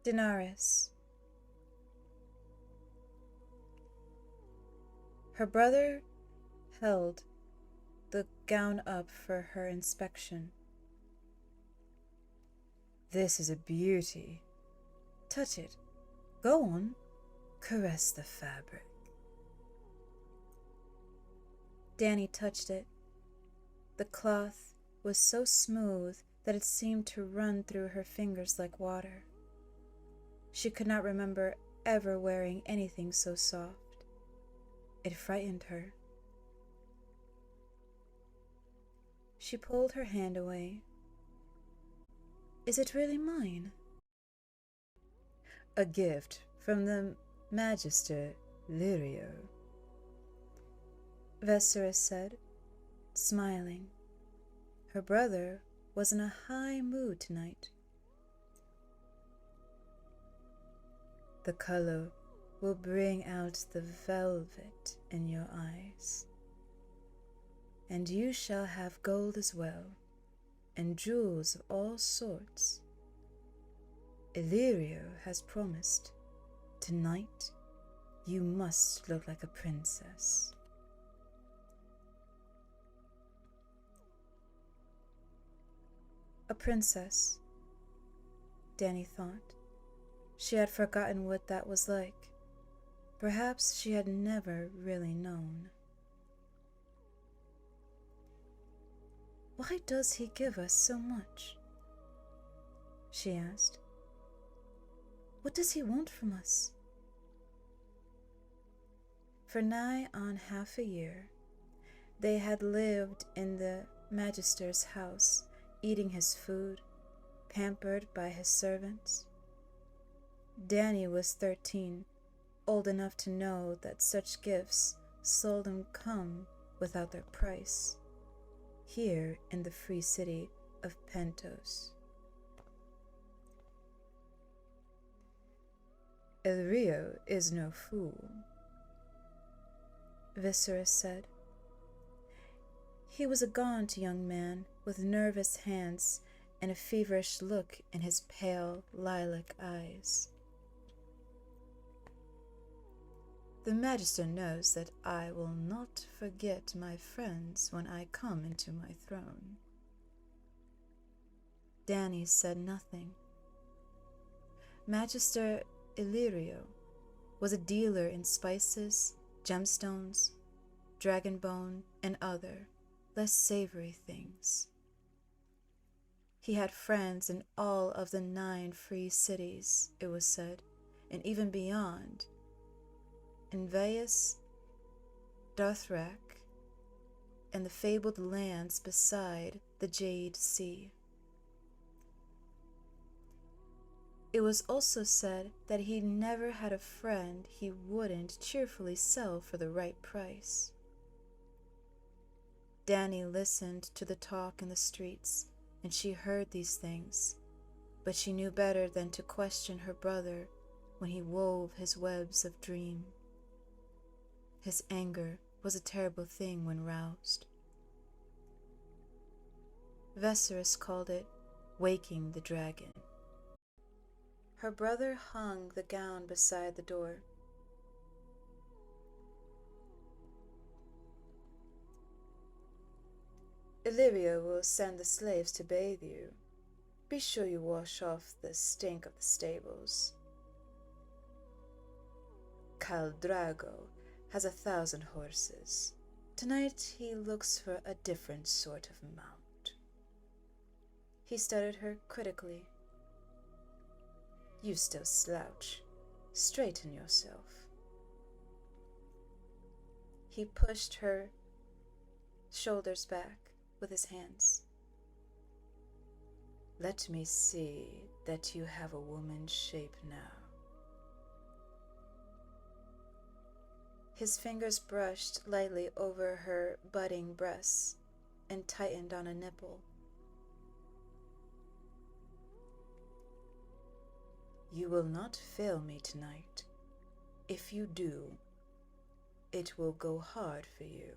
Daenerys. Her brother held the gown up for her inspection. "This is a beauty. Touch it. Go on. Caress the fabric." Dany touched it. The cloth was so smooth that it seemed to run through her fingers like water. She could not remember ever wearing anything so soft. It frightened her. She pulled her hand away. "Is it really mine?" "A gift from the 𝘕𝘠𝘳𝘠𝘠𝘠𝘠, Viserys said, smiling. Her brother was in a high mood tonight. "The color will bring out the velvet in your eyes, and you shall have gold as well, and jewels of all sorts. 𝘕𝘠𝘠𝘠 has promised. Tonight you must look like a princess." A princess, Dany thought. She had forgotten what that was like. Perhaps she had never really known. "Why does he give us so much?" she asked. "What does he want from us?" For nigh on half a year, they had lived in the Magister's house, eating his food, pampered by his servants. Dany was 13, old enough to know that such gifts seldom come without their price, here in the free city of Pentos. "𝘕𝘠𝘠𝘠 is no fool," Viserys said. He was a gaunt young man with nervous hands and a feverish look in his pale lilac eyes. "The Magister knows that I will not forget my friends when I come into my throne." Dany said nothing. Magister 𝘕𝘠𝘠𝘠 was a dealer in spices, gemstones, dragonbone, and other, less savory things. He had friends in all of the 9 free cities, it was said, and even beyond, in 𝘕𝘠𝑦𝑒𝑠, Dothrak, and the fabled lands beside the Jade Sea. It was also said that he never had a friend he wouldn't cheerfully sell for the right price. Dany listened to the talk in the streets, and she heard these things, but she knew better than to question her brother when he wove his webs of dream. His anger was a terrible thing when roused. Viserys called it waking the dragon. Her brother hung the gown beside the door. "𝘕𝘠𝘠𝘠 will send the slaves to bathe you. Be sure you wash off the stink of the stables. Khal Drogo has 1,000 horses. Tonight he looks for a different sort of mount." He studied her critically. "You still slouch. Straighten yourself." He pushed her shoulders back with his hands. "Let me see that you have a woman's shape now." His fingers brushed lightly over her budding breasts and tightened on a nipple. "You will not fail me tonight. If you do, it will go hard for you.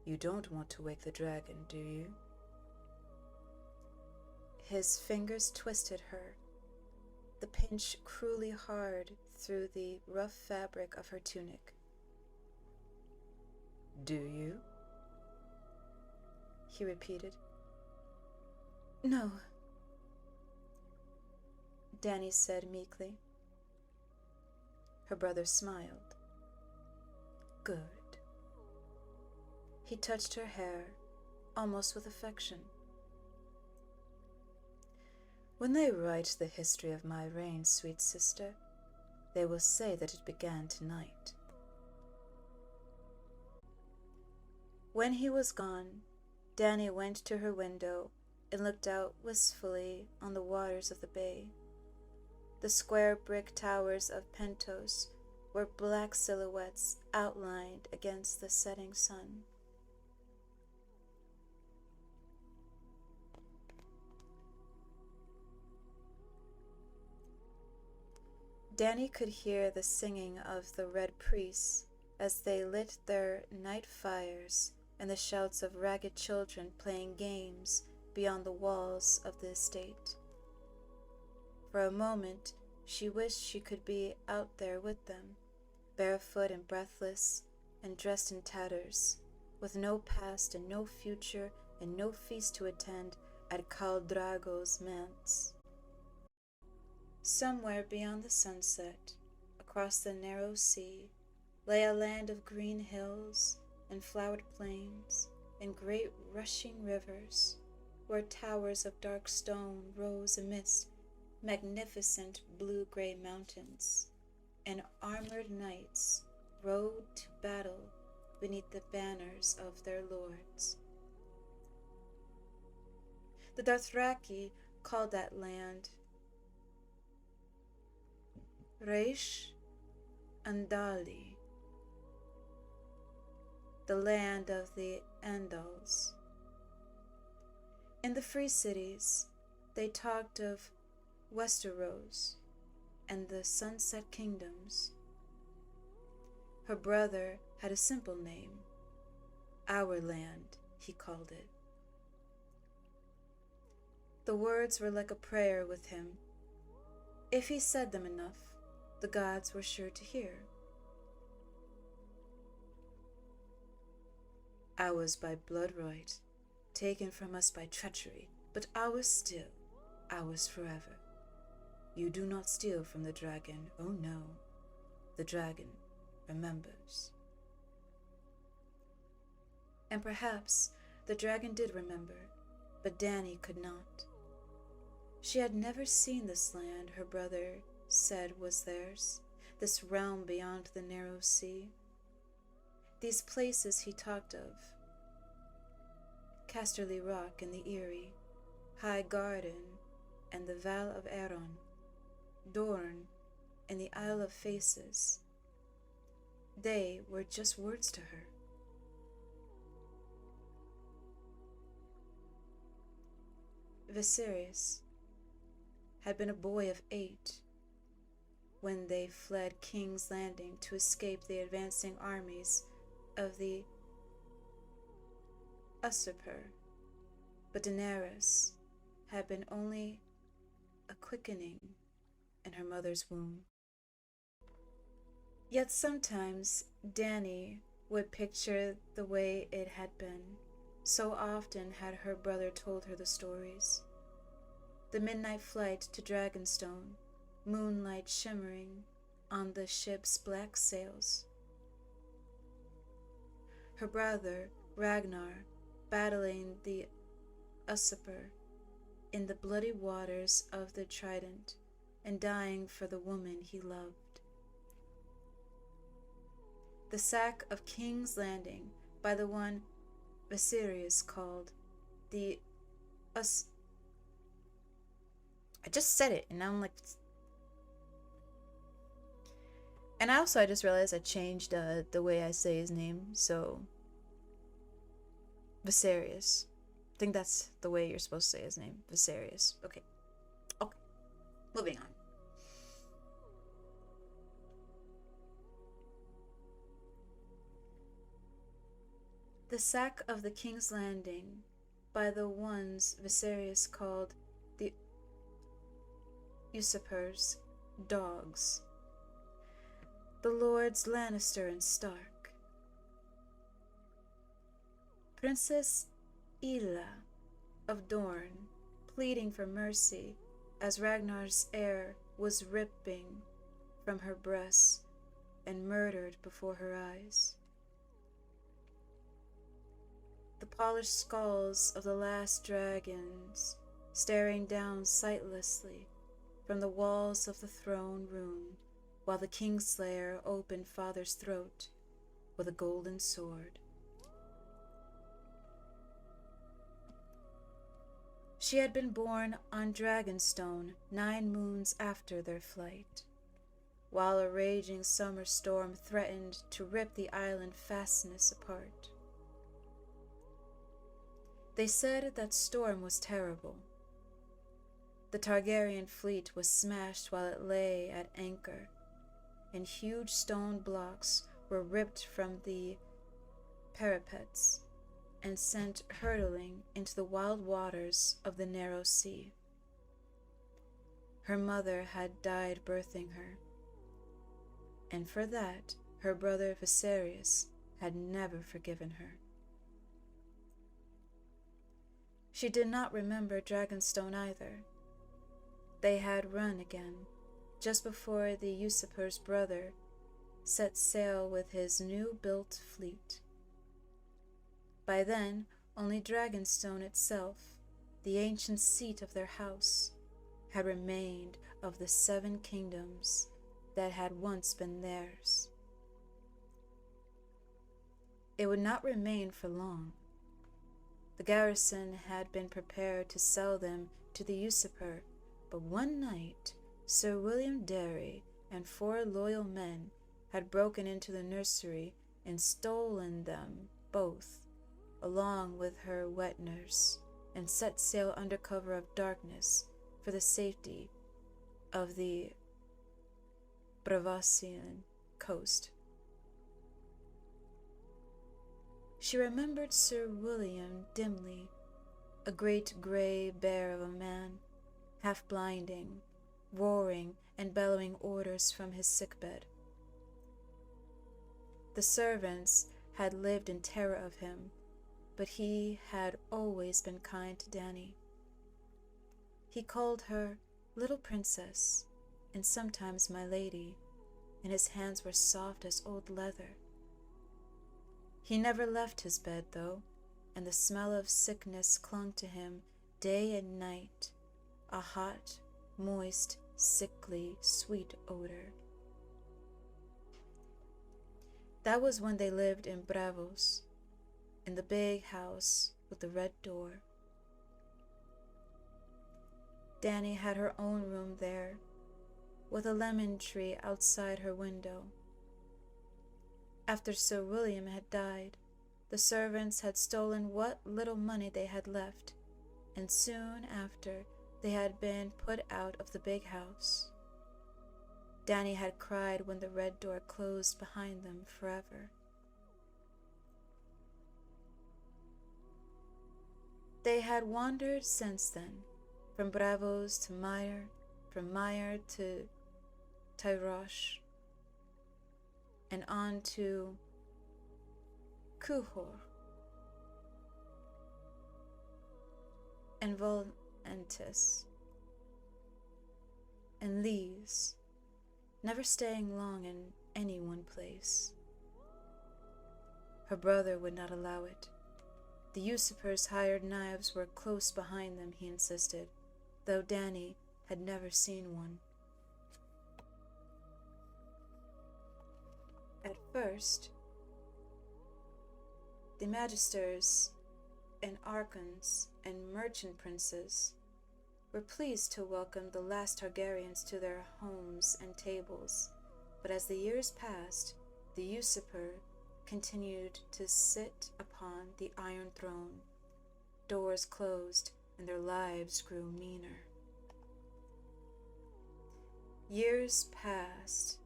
You don't want to wake the dragon, do you?" His fingers twisted her. the pinch cruelly hard through the rough fabric of her tunic. "Do you?" he repeated. "No," Dany said meekly. Her brother smiled. "Good." He touched her hair, almost with affection. "When they write the history of my reign, sweet sister, they will say that it began tonight." When he was gone, Dany went to her window and looked out wistfully on the waters of the bay. The square brick towers of Pentos were black silhouettes outlined against the setting sun. Dany could hear the singing of the red priests as they lit their night fires and the shouts of ragged children playing games beyond the walls of the estate. For a moment, she wished she could be out there with them, barefoot and breathless, and dressed in tatters, with no past and no future and no feast to attend at 𝘠𝘷𝘦𝘵𝘦𝘵's manse. Somewhere beyond the sunset, across the narrow sea, lay a land of green hills and flowered plains and great rushing rivers, where towers of dark stone rose amidst magnificent blue-gray mountains, and armored knights rode to battle beneath the banners of their lords. The Dothraki called that land 𝘕𝘗𝘗𝘠𝘗𝘕, the land of the Andals. In the free cities, they talked of Westeros and the Sunset Kingdoms. Her brother had a simple name. Our land, he called it. The words were like a prayer with him. If he said them enough, the gods were sure to hear. Ours by blood right, taken from us by treachery, but ours still, ours forever. You do not steal from the dragon, oh no, the dragon remembers. And perhaps the dragon did remember, but Dany could not. She had never seen this land her brother said was theirs, this realm beyond the narrow sea. These places he talked of, Casterly Rock and the Eyrie, High Garden and the Vale of Arryn, Dorne and the Isle of Faces. They were just words to her. Viserys had been a boy of 8 when they fled King's Landing to escape the advancing armies of the usurper, but Daenerys had been only a quickening in her mother's womb. Yet sometimes Dany would picture the way it had been. So often had her brother told her the stories. The midnight flight to Dragonstone, moonlight shimmering on the ship's black sails. Her brother, Ragnar, battling the usurper in the bloody waters of the Trident and dying for the woman he loved. The sack of King's Landing by the one Viserys called the I just said it, and now I'm like... And also, I just realized I changed the way I say his name, so... Viserys. I think that's the way you're supposed to say his name. Viserys. Okay. Okay. Moving on. The sack of the King's Landing by the ones Viserys called the usurpers, dogs, the lords Lannister and Stark. Princess 𝘕𝘠𝘠 of Dorne, pleading for mercy as Ragnar's heir was ripping from her breasts and murdered before her eyes. The polished skulls of the last dragons staring down sightlessly from the walls of the throne room while the Kingslayer opened father's throat with a golden sword. She had been born on Dragonstone 9 moons after their flight, while a raging summer storm threatened to rip the island fastness apart. They said that storm was terrible. The Targaryen fleet was smashed while it lay at anchor, and huge stone blocks were ripped from the parapets and sent hurtling into the wild waters of the narrow sea. Her mother had died birthing her, and for that her brother Viserys had never forgiven her. She did not remember Dragonstone either. They had run again, just before the usurper's brother set sail with his new-built fleet. By then, only Dragonstone itself, the ancient seat of their house, had remained of the 7 kingdoms that had once been theirs. It would not remain for long. The garrison had been prepared to sell them to the usurper, but one night Sir William Darry and 4 loyal men had broken into the nursery and stolen them both, along with her wet nurse, and set sail under cover of darkness for the safety of the Braavosian coast. She remembered Sir William dimly, a great gray bear of a man, half blinding, roaring and bellowing orders from his sickbed. The servants had lived in terror of him, but he had always been kind to Dany. He called her little princess, and sometimes my lady, and his hands were soft as old leather. He never left his bed, though, and the smell of sickness clung to him day and night, a hot, moist, sickly, sweet odor. That was when they lived in Braavos, in the big house with the red door. Dany had her own room there, with a lemon tree outside her window. After Sir William had died, the servants had stolen what little money they had left, and soon after they had been put out of the big house. Dany had cried when the red door closed behind them forever. They had wandered since then, from Braavos to Mire, from Mire to Tyrosh, and on to 𝘕𝘠𝘠𝘠 and Volantis and Lees, never staying long in any one place. Her brother would not allow it. The usurper's hired knives were close behind them, he insisted, though Dany had never seen one. At first, the magisters and archons and merchant princes were pleased to welcome the last Targaryens to their homes and tables, but as the years passed, the usurper continued to sit upon the Iron Throne. Doors closed, and their lives grew meaner. Years passed.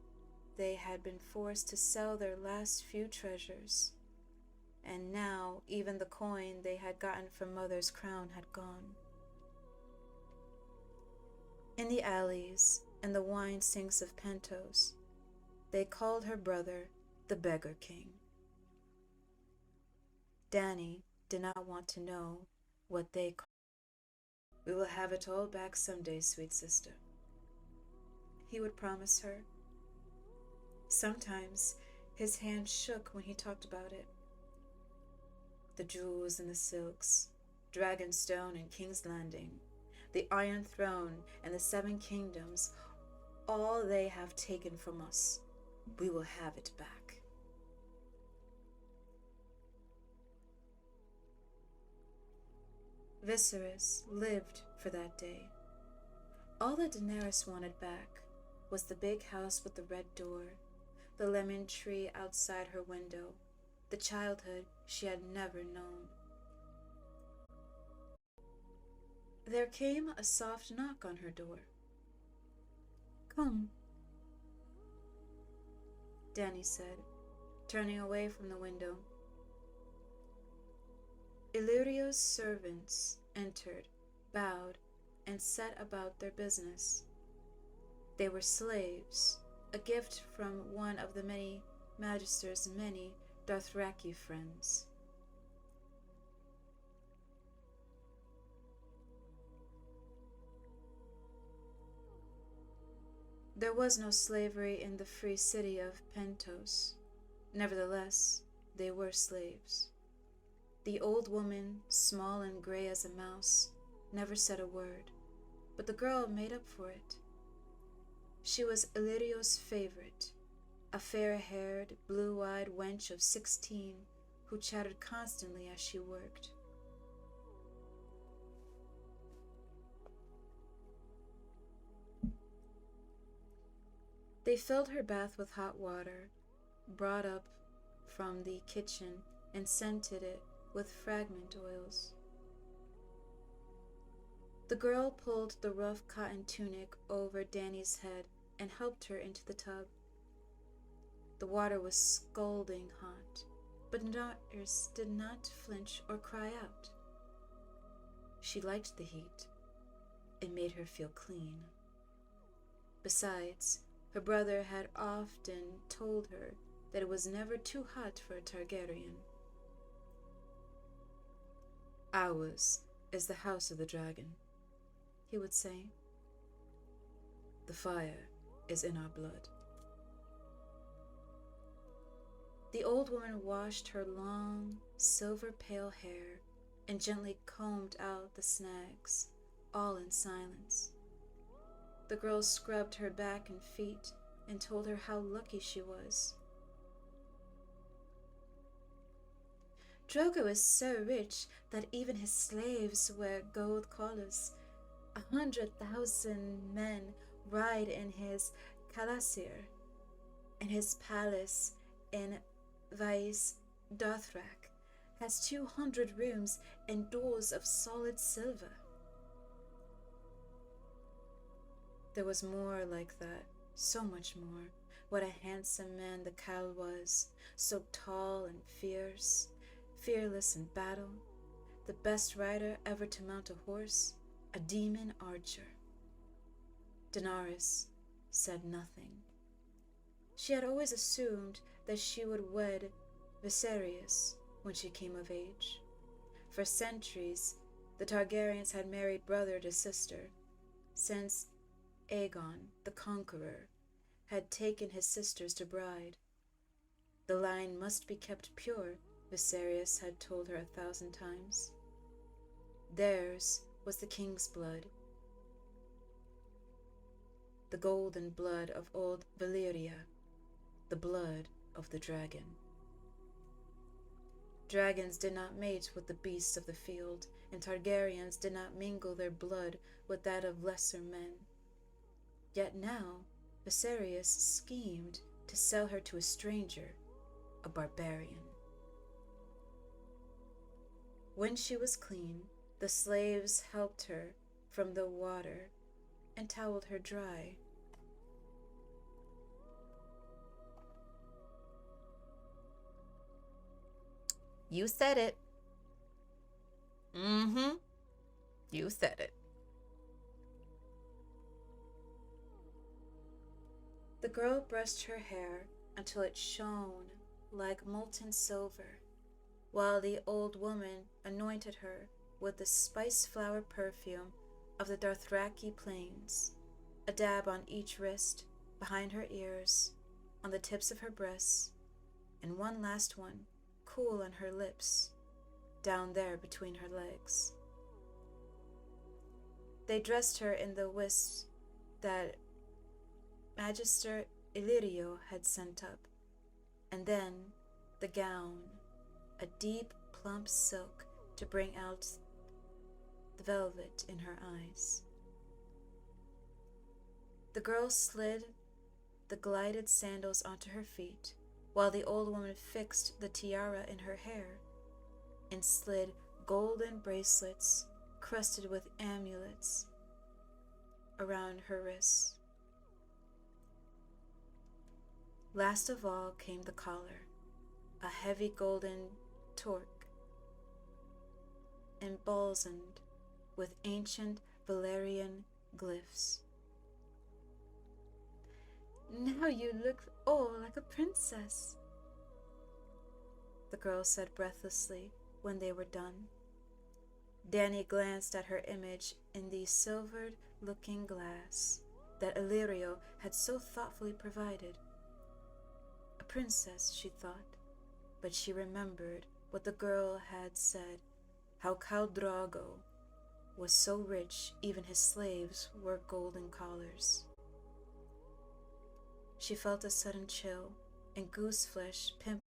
They had been forced to sell their last few treasures, and now even the coin they had gotten from Mother's crown had gone. In the alleys and the wine sinks of Pentos, they called her brother the Beggar King. Dany did not want to know what they called. "We will have it all back someday, sweet sister," he would promise her. Sometimes his hand shook when he talked about it. The jewels and the silks, Dragonstone and King's Landing, the Iron Throne and the 7 kingdoms, all they have taken from us, we will have it back. Viserys lived for that day. All that Daenerys wanted back was the big house with the red door, the lemon tree outside her window, the childhood she had never known. There came a soft knock on her door. "Come," Dany said, turning away from the window. Illyrio's servants entered, bowed, and set about their business. They were slaves, a gift from one of the many Magister's many Dothraki friends. There was no slavery in the free city of Pentos. Nevertheless, they were slaves. The old woman, small and gray as a mouse, never said a word, but the girl made up for it. She was Illyrio's favorite, a fair-haired, blue-eyed wench of 16 who chattered constantly as she worked. They filled her bath with hot water, brought up from the kitchen, and scented it with fragrant oils. The girl pulled the rough cotton tunic over Dany's head and helped her into the tub. The water was scalding hot, but Daenerys did not flinch or cry out. She liked the heat. It made her feel clean. Besides, her brother had often told her that it was never too hot for a Targaryen. "Ours is the house of the dragon," he would say. "The fire is in our blood." The old woman washed her long, silver-pale hair and gently combed out the snags, all in silence. The girl scrubbed her back and feet and told her how lucky she was. "Drogo is so rich that even his slaves wear gold collars. 100,000 men ride in his �々and his palace in Vaes Dothrak has 200 rooms and doors of solid silver." There was more like that, so much more. What a handsome man the �々was, so tall and fierce, fearless in battle, the best rider ever to mount a horse, a demon archer. Daenerys said nothing. She had always assumed that she would wed Viserys when she came of age. For centuries, the Targaryens had married brother to sister, since Aegon, the Conqueror, had taken his sisters to bride. The line must be kept pure, Viserys had told her 1,000 times. Theirs was the king's blood, the golden blood of old Valyria, the blood of the dragon. Dragons did not mate with the beasts of the field, and Targaryens did not mingle their blood with that of lesser men. Yet now Viserys schemed to sell her to a stranger, a barbarian. When she was clean, the slaves helped her from the water and toweled her dry. You said it. You said it. The girl brushed her hair until it shone like molten silver, while the old woman anointed her with the spice flower perfume of the Dothraki plains, a dab on each wrist, behind her ears, on the tips of her breasts, and one last one, cool on her lips, down there between her legs. They dressed her in the wisps that Magister Illyrio had sent up, and then the gown, a deep, plump silk to bring out the velvet in her eyes. The girl slid the glided sandals onto her feet, while the old woman fixed the tiara in her hair and slid golden bracelets crusted with amulets around her wrists. Last of all came the collar, a heavy golden torque, emblazoned with ancient Valyrian glyphs. "Now you look all like a princess," the girl said breathlessly when they were done. Dany glanced at her image in the silvered looking glass that Illyrio had so thoughtfully provided. A princess, she thought, but she remembered what the girl had said, how Khal Drogo was so rich even his slaves wore golden collars. She felt a sudden chill, and gooseflesh pimpled.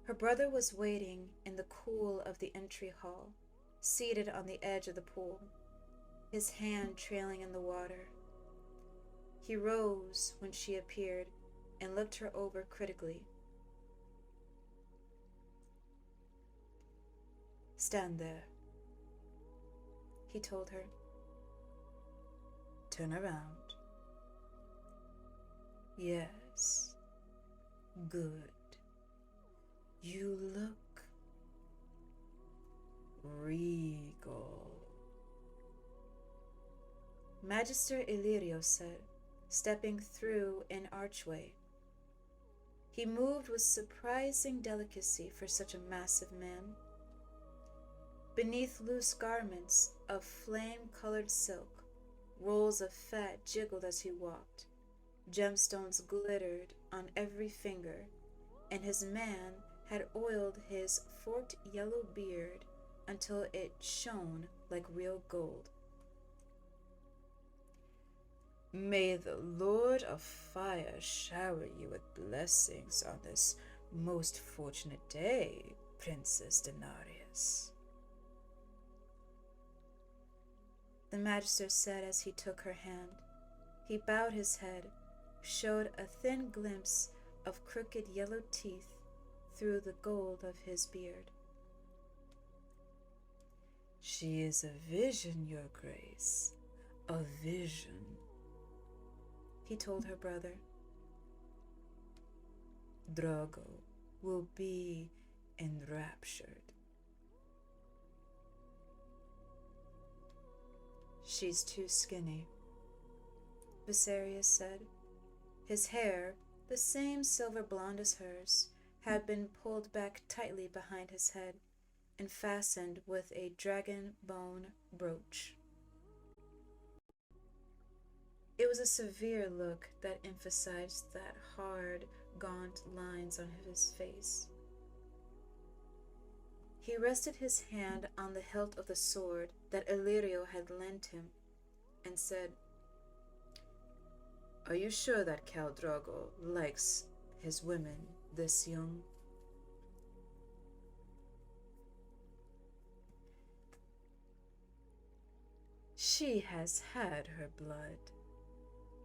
Her brother was waiting in the cool of the entry hall, seated on the edge of the pool, his hand trailing in the water. He rose when she appeared and looked her over critically. "Stand there," he told her. "Turn around. Yes. Good. You look regal," Magister Illyrio said, stepping through an archway. He moved with surprising delicacy for such a massive man. Beneath loose garments of flame-colored silk, rolls of fat jiggled as he walked. Gemstones glittered on every finger, and his man had oiled his forked yellow beard until it shone like real gold. "May the Lord of Fire shower you with blessings on this most fortunate day, Princess Daenerys," the Magister said as he took her hand. He bowed his head, showed a thin glimpse of crooked yellow teeth through the gold of his beard. "She is a vision, Your Grace, a vision," he told her brother. "Drogo will be enraptured." "She's too skinny," Viserys said. His hair, the same silver blonde as hers, had been pulled back tightly behind his head and fastened with a dragon bone brooch. It was a severe look that emphasized that hard, gaunt lines on his face. He rested his hand on the hilt of the sword that Illyrio had lent him and said, "Are you sure that Khal Drogo likes his women this young?" "She has had her blood.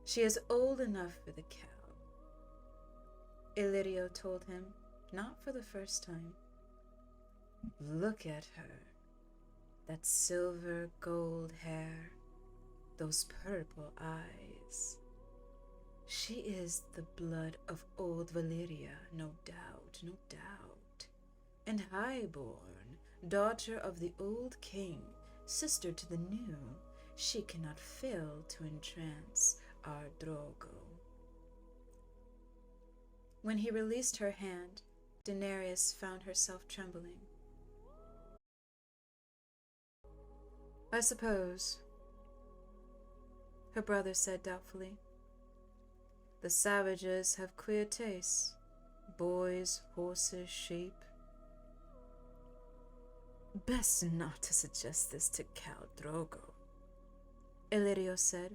She is old enough for the Khal," Illyrio told him, not for the first time. "Look at her. That silver gold hair, those purple eyes. She is the blood of old Valyria, no doubt, no doubt. And highborn, daughter of the old king, sister to the new, she cannot fail to entrance our Drogo. When he released her hand, Daenerys found herself trembling. I suppose, her brother said doubtfully. The savages have queer tastes. Boys, horses, sheep. Best not to suggest this to Khal Drogo, 𝘕𝘠𝘠𝘠 said.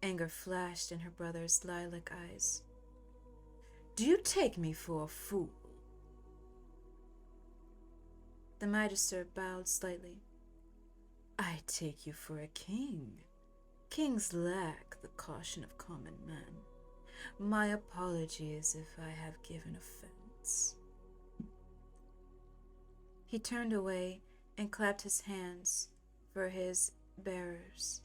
Anger flashed in her brother's lilac eyes. Do you take me for a fool? The Magister bowed slightly. I take you for a king. Kings lack the caution of common men. My apologies if I have given offense. He turned away and clapped his hands for his bearers.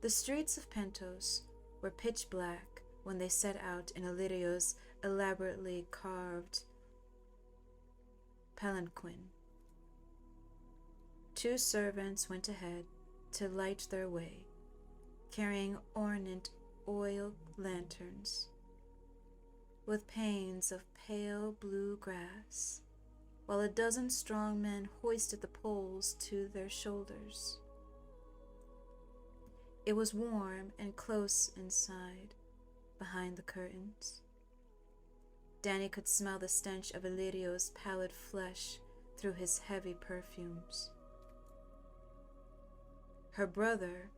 The streets of Pentos were pitch black when they set out in 𝘕𝘠𝘠𝑦𝑜's elaborately carved palanquin. 2 servants went ahead to light their way, carrying ornate oil lanterns with panes of pale blue grass, while 12 strong men hoisted the poles to their shoulders. It was warm and close inside, behind the curtains. Dany could smell the stench of 𝘕𝘠𝘠𝑦𝑜's pallid flesh through his heavy perfumes. Her brother,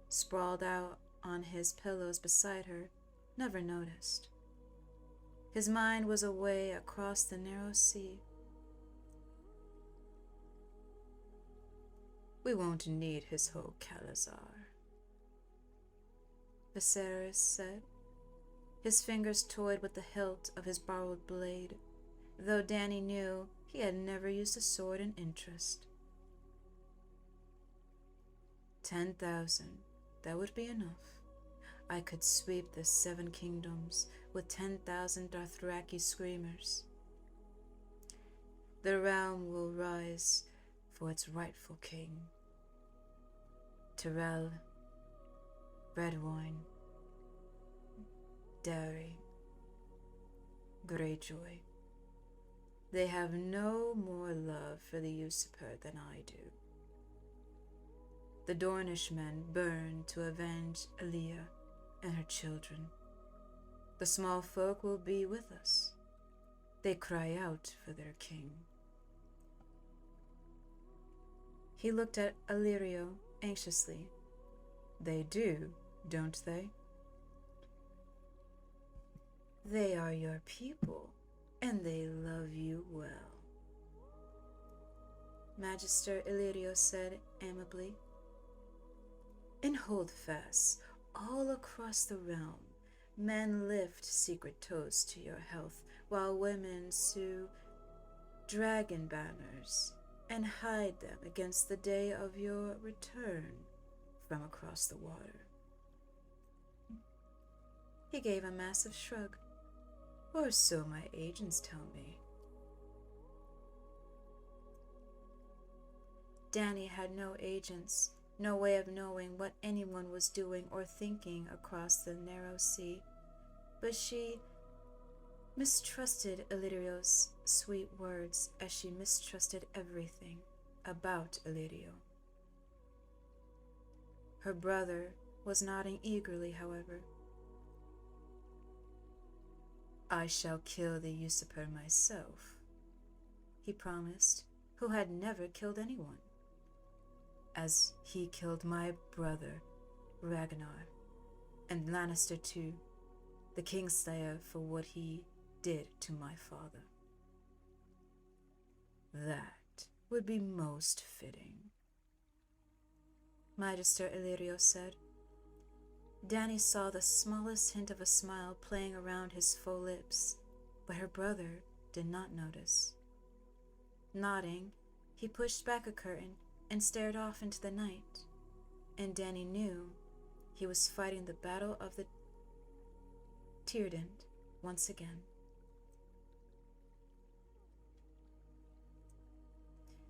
sprawled out on his pillows beside her, never noticed. His mind was away across the narrow sea. We won't need his whole 𝘕𝑗𝑎𝑙𝑎𝑧𝑎r, Viserys said. His fingers toyed with the hilt of his borrowed blade, though Dany knew he had never used a sword in interest. 10,000, that would be enough. I could sweep the 7 kingdoms with 10,000 Dothraki screamers. The realm will rise for its rightful king. Tyrell, Redwyne, Darry, Greyjoy. They have no more love for the usurper than I do. The Dornish men burn to avenge Alia and her children. The small folk will be with us. They cry out for their king. He looked at Illyrio anxiously. They do, don't they? They are your people, and they love you well, Magister 𝘕𝘠𝘠𝑦𝑜 said amiably. In Holdfast, all across the realm, men lift secret toasts to your health, while women sew dragon banners and hide them against the day of your return from across the water. He gave a massive shrug. Or so my agents tell me. Dany had no agents, no way of knowing what anyone was doing or thinking across the narrow sea, but she mistrusted 𝘕𝘠𝘠𝑦𝑜's sweet words as she mistrusted everything about 𝘕𝘠𝘠𝑦𝑜. Her brother was nodding eagerly, however. I shall kill the usurper myself, he promised, who had never killed anyone, as he killed my brother, Ragnar, and Lannister too, the Kingslayer, for what he did to my father. That would be most fitting, Magister 𝘕𝘠𝘠𝑦𝑜 said. Dany saw the smallest hint of a smile playing around his full lips, but her brother did not notice. Nodding, he pushed back a curtain and stared off into the night, and Dany knew he was fighting the battle of the 𝘕𝘠𝑗𝘠𝑎𝑙𝑎𝑧𝑎 once again.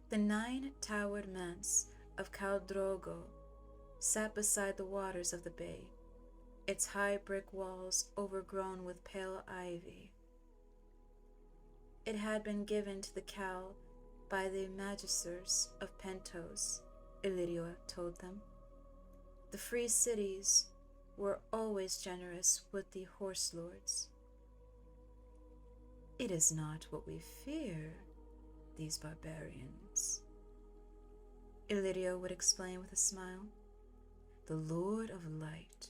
The The 9-towered manse of 𝘕𝘁𝘁𝘠 sat beside the waters of the bay, its high brick walls overgrown with pale ivy. It had been given to the 𝘕 by the magisters of Pentos, 𝘕𝘰𝘢 told them. The free cities were always generous with the horse lords. It is not what we fear, these barbarians, 𝘕𝘰𝘢 would explain with a smile. The Lord of Light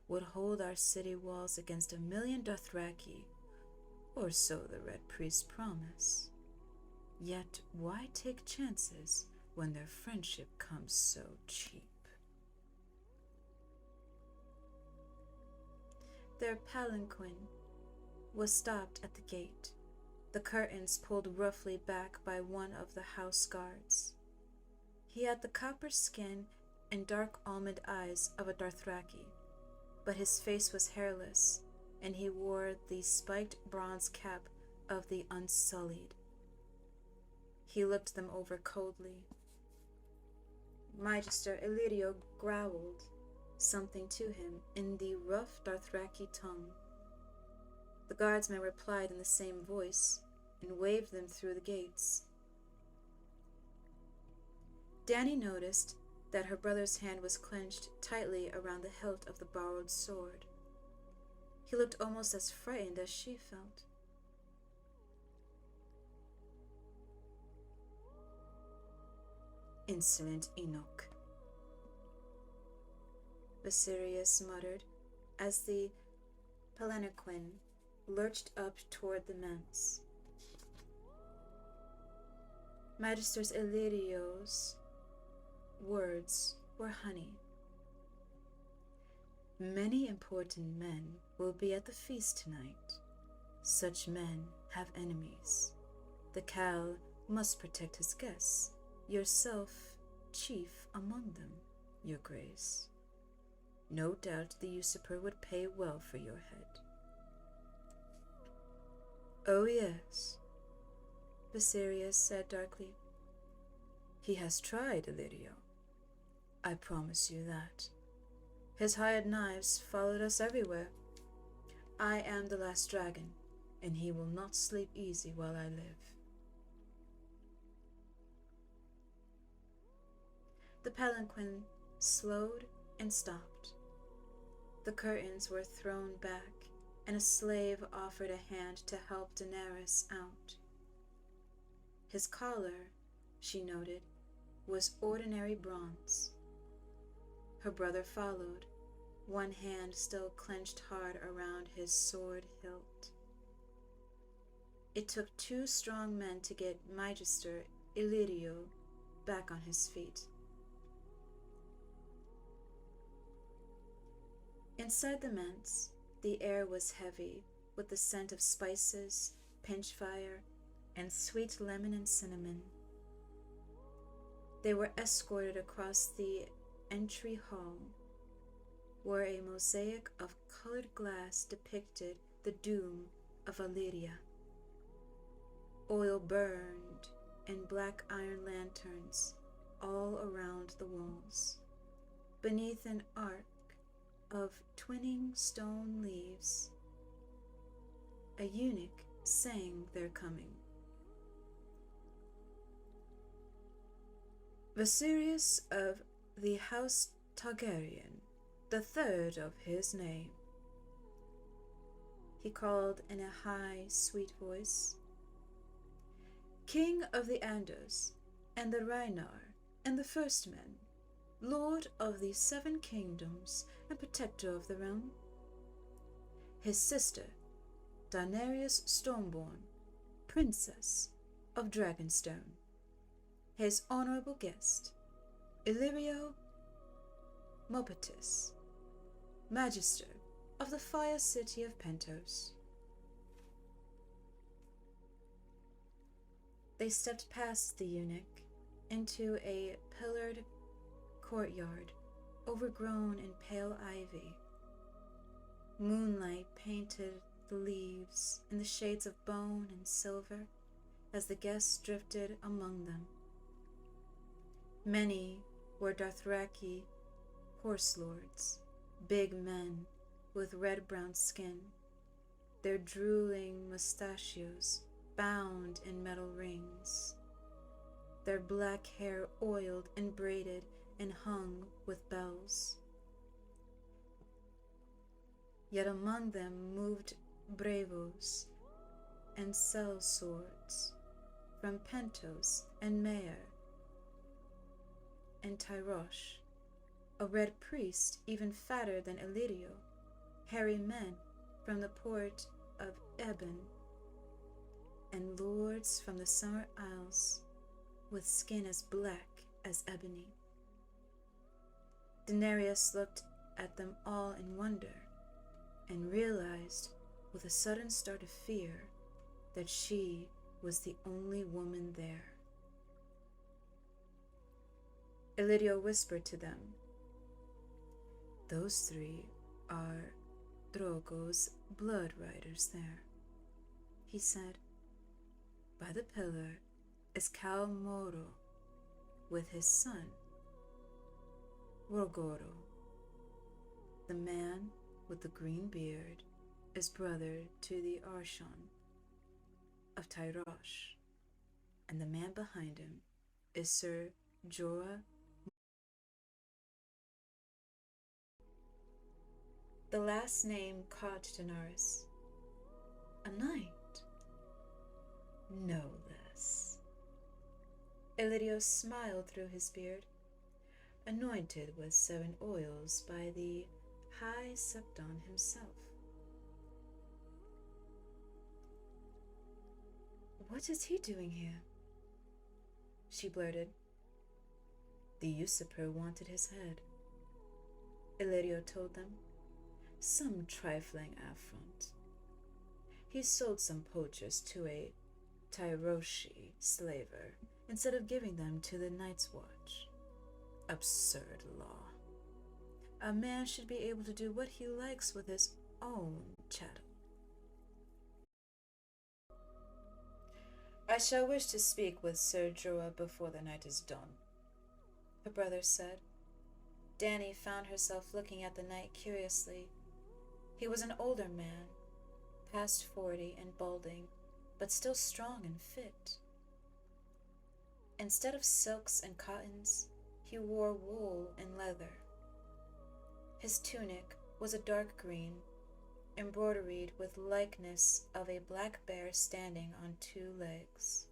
would hold our city walls against 1,000,000 Dothraki, or so the Red Priests promise. Yet why take chances when their friendship comes so cheap? Their palanquin was stopped at the gate, the curtains pulled roughly back by one of the house guards. He had the copper skin and dark almond eyes of a Dothraki, but his face was hairless, and he wore the spiked bronze cap of the Unsullied. He looked them over coldly. Magister 𝘕𝘰𝘢 growled something to him in the rough Dothraki tongue. The guardsman replied in the same voice and waved them through the gates. Dany noticed that her brother's hand was clenched tightly around the hilt of the borrowed sword. He looked almost as frightened as she felt. "Insolent Enoch," Viserys muttered as the palanquin lurched up toward the manse. Magister 𝘕𝘰𝘢's words were honey. "Many important men will be at the feast tonight. Such men have enemies. The 𝘕 must protect his guests, yourself chief among them, your grace. No doubt the usurper would pay well for your head." "Oh yes," Viserys said darkly. "He has tried, 𝘕𝘰𝘢. I promise you that. His hired knives followed us everywhere. I am the last dragon, and he will not sleep easy while I live." The palanquin slowed and stopped. The curtains were thrown back, and a slave offered a hand to help Daenerys out. His collar, she noted, was ordinary bronze. Her brother followed, one hand still clenched hard around his sword hilt. It took 2 strong men to get Magister 𝘕𝘰𝘢 back on his feet. Inside the manse, the air was heavy with the scent of spices, pinchfire, and sweet lemon and cinnamon. They were escorted across the entry hall, where a mosaic of colored glass depicted the doom of Valyria. Oil burned in black iron lanterns all around the walls. Beneath an arc of twinning stone leaves, a eunuch sang their coming. "Viserys of the House Targaryen, the 3rd of his name," he called in a high, sweet voice. "King of the Andors, and the Rhynar, and the First Men, Lord of the 7 kingdoms, and protector of the realm. His sister, Daenerys Stormborn, Princess of Dragonstone. His honorable guest, 𝘕𝘰𝘢𝘕𝘠, Magister of the Fire City of Pentos." They stepped past the eunuch into a pillared courtyard overgrown in pale ivy. Moonlight painted the leaves in the shades of bone and silver as the guests drifted among them. Many were Dothraki horse lords, big men with red-brown skin, their drooling mustachios bound in metal rings, their black hair oiled and braided and hung with bells. Yet among them moved brevos and sellswords from Pentos and Maer and Tyrosh, a red priest even fatter than Illyrio, hairy men from the port of Eben, and lords from the summer isles with skin as black as ebony. Daenerys looked at them all in wonder and realized with a sudden start of fear that she was the only woman there. Illyrio whispered to them, "Those three are Drogo's blood riders there," he said. "By the pillar is 𝘕𝘠𝘠𝘪𝘴 with his son, 𝘔𝘢𝘮. The man with the green beard is brother to the Archon of Tyrosh, and the man behind him is Sir Jorah." The last name caught Daenerys. A knight? No less. Illyrio smiled through his beard, anointed with 7 oils by the High Septon himself. "What is he doing here?" she blurted. "The usurper wanted his head," Illyrio told them. "Some trifling affront. He sold some poachers to a Tyroshi slaver instead of giving them to the Night's Watch. Absurd law. A man should be able to do what he likes with his own chattel." "I shall wish to speak with Sir Jorah before the night is done," her brother said. Dany found herself looking at the knight curiously. He was an older man, past 40 and balding, but still strong and fit. Instead of silks and cottons, he wore wool and leather. His tunic was a dark green, embroidered with likeness of a black bear standing on 2 legs.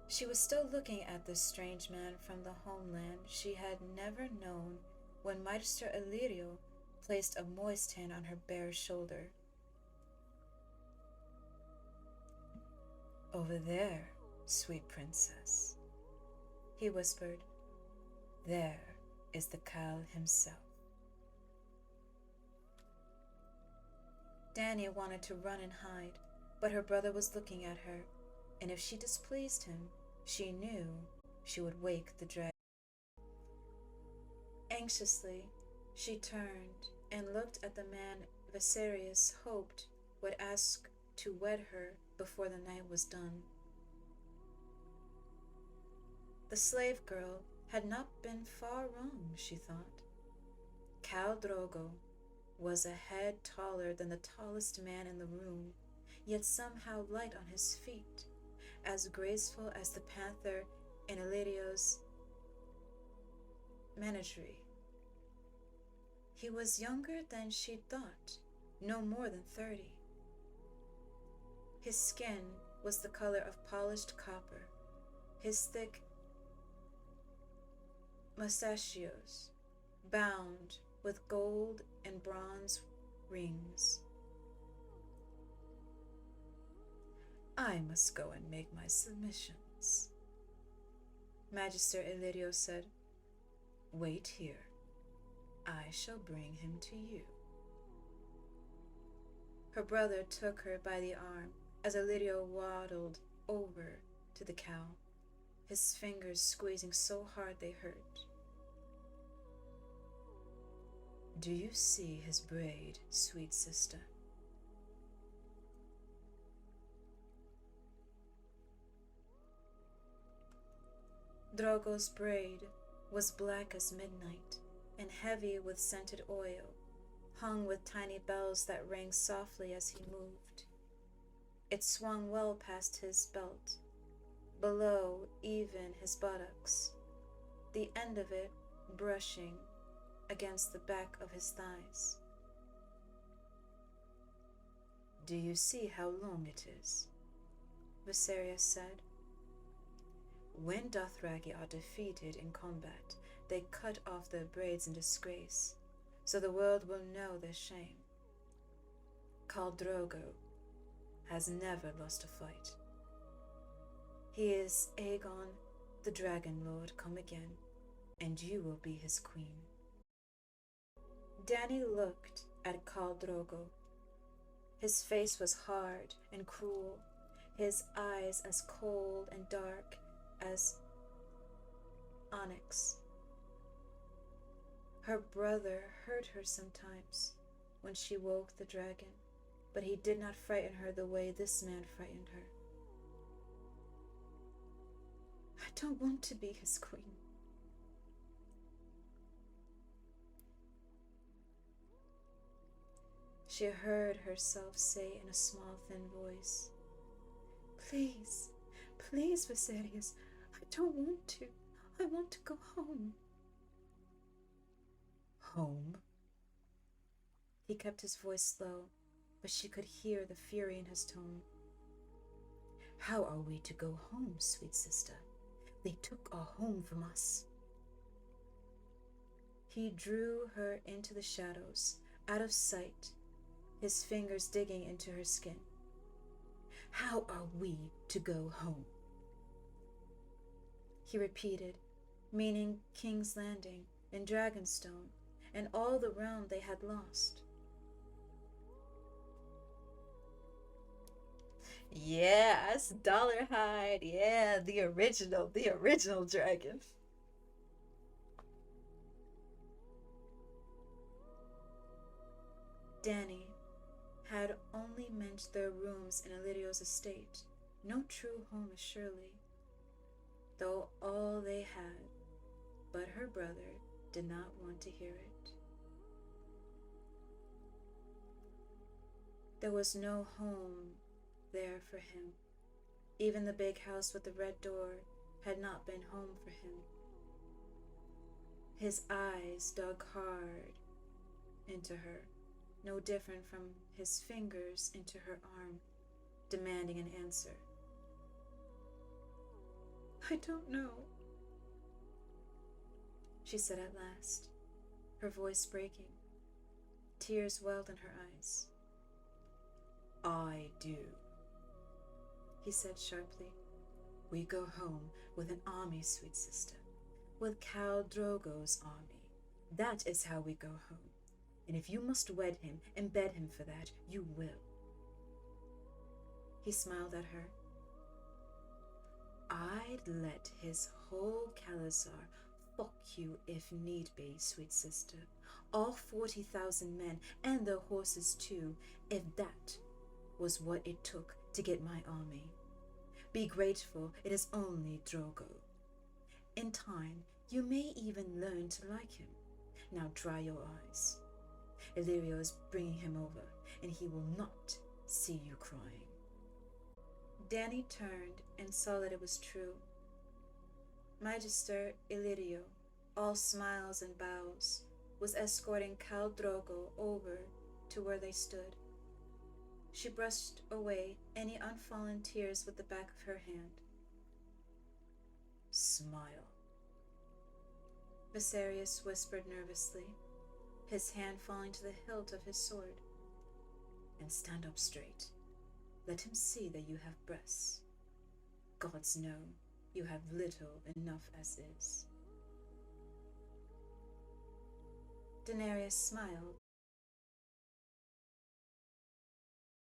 She was still looking at this strange man from the homeland she had never known when Maester Illyrio placed a moist hand on her bare shoulder. "Over there, sweet princess," he whispered. "There is the 𝘕𝘠 himself." Dany wanted to run and hide, but her brother was looking at her, and if she displeased him, she knew she would wake the dragon. Anxiously, she turned and looked at the man Viserys hoped would ask to wed her before the night was done. The slave girl had not been far wrong, she thought. Khal Drogo was a head taller than the tallest man in the room, yet somehow light on his feet, as graceful as the panther in Illyrio's menagerie. He was younger than she'd thought, no more than 30. His skin was the color of polished copper, his thick mustachios bound with gold and bronze rings. "I must go and make my submissions," Maester Illyrio said. "Wait here. I shall bring him to you." Her brother took her by the arm as Illyrio waddled over to the 𝘕𝘠, his fingers squeezing so hard they hurt. "Do you see his braid, sweet sister?" Drogo's braid was black as midnight and heavy with scented oil, hung with tiny bells that rang softly as he moved. It swung well past his belt, below even his buttocks, the end of it brushing against the back of his thighs. "Do you see how long it is?" Viserys said. "When Dothraki are defeated in combat, they cut off their braids in disgrace, so the world will know their shame. Khal Drogo has never lost a fight. He is Aegon, the Dragon Lord, come again, and you will be his queen." Dany looked at Khal Drogo. His face was hard and cruel, his eyes as cold and dark as onyx. Her brother hurt her sometimes when she woke the dragon, but he did not frighten her the way this man frightened her. "I don't want to be his queen." She heard herself say in a small, thin voice, "Please, please, Viserys, I don't want to. I want to go home." "Home?" He kept his voice low, but she could hear the fury in his tone. "How are we to go home, sweet sister? They took our home from us." He drew her into the shadows, out of sight, his fingers digging into her skin. "How are we to go home?" He repeated, meaning King's Landing and Dragonstone and all the realm they had lost. Yes, Dollarhide, yeah, the original dragon. Dany had only meant their rooms in Illyrio's estate, no true home surely, though all they had, but her brother did not want to hear it. There was no home there for him. Even the big house with the red door had not been home for him. His eyes dug hard into her, no different from his fingers into her arm, demanding an answer. "I don't know," she said at last, her voice breaking. Tears welled in her eyes. "I do," he said sharply. "We go home with an army, sweet sister, with Khal Drogo's army. That is how we go home. And if you must wed him and bed him for that, you will." He smiled at her. "I'd let his whole �々fuck you if need be, sweet sister. All 40,000 men and their horses too, if that was what it took to get my army. Be grateful it is only Drogo. In time, you may even learn to like him. Now dry your eyes. Illyrio is bringing him over, and he will not see you crying." Dany turned and saw that it was true. Magister Illyrio, all smiles and bows, was escorting Khal Drogo over to where they stood. She brushed away any unfallen tears with the back of her hand. "Smile," Viserys whispered nervously, his hand falling to the hilt of his sword. "And stand up straight. Let him see that you have breasts. Gods know you have little enough as is." Daenerys smiled,